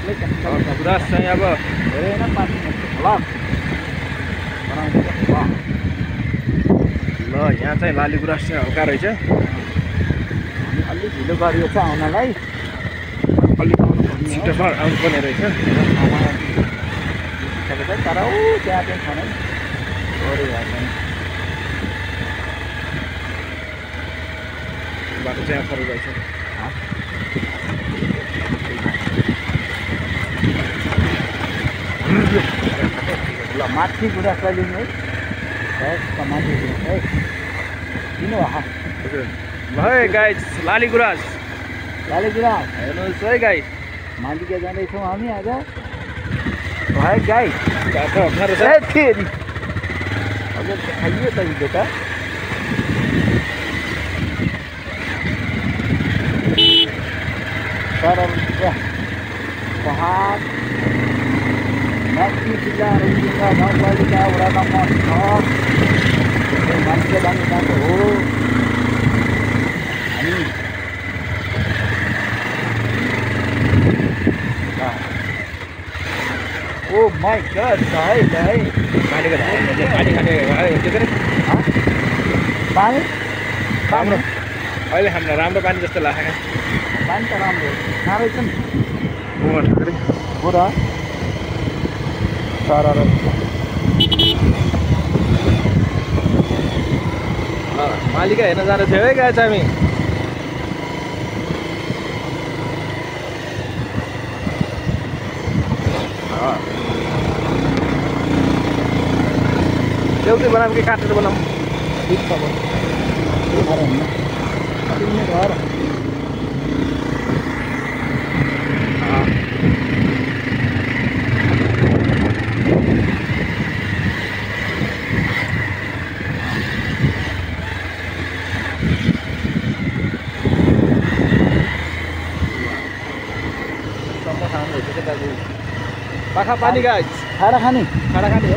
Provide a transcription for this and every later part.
गुराँस चाहिँ अब ल यहाँ चाहिँ लाली गुराँस चाहिँ हल्का रहेछ। अलि ढिलो गरियो छ आउनलाई, अलिक छिटो आउनुपर्ने रहेछ। तर ऊ त्यहाँ चाहिँ छैन बाटो चाहिँ फरक रहेछ। ल माथि गुराँसलाई लिनु है, माथि गुराँस है लिनु हजुर। ल है गाइस लाली गुराँस हेर्नुहोस् है गाइस, मालिका जाँदैछौँ हामी आज। है गाई बाटो अप्ठ्यारो छ। फेरि हजुर खाइयो त हिजो त तर पहाड माथि जिल्ला रुम्बिङका गाउँपालिका वडा नम्बर 6 मान्छे जाने बाटो हो। हामी ओ माई गड है पानीको पानी खाने के अरे पानी राम्रो, अहिले हाम्रो राम्रो पानी जस्तो लाग्यो। पानी त राम्रो खाँदै छ नि बुढा तर मालिका हेर्न जानु थियो है गाइस हामी। देउती बनाऊँ कि काटेर बनाऊँ? ठिक छ घर पाखा पानी गाइस, खाना खाने हो खाना खाने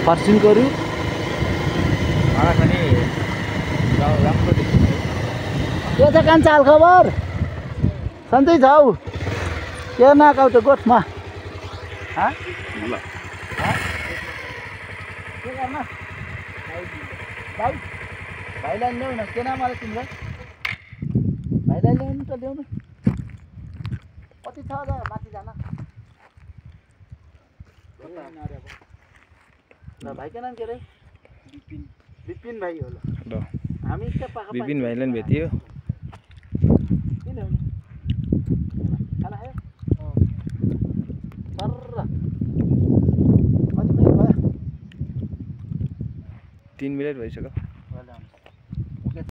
पर्सिन गऱ्यो खाना खाने राम्रो देखिन्छ। के छ कान्छा हाल खबर? सन्चै छौ? के नकाउ त गोठमा के गर्न भाइलाई ल्याउ न, के नाम आयो तिमीलाई? भाइलाई ल्याउनु त ल्याउनु। कति छ होला माथि जान? ल भाइको नाम के अरे? विपिन भाइ होला। ल हामी चाहिँ पाखा विपिन भाइलाई पनि भेटियो। के ल्याउने? खाना खायो? सर कति मिनट भयो? 3 मिनट भइसक्यो।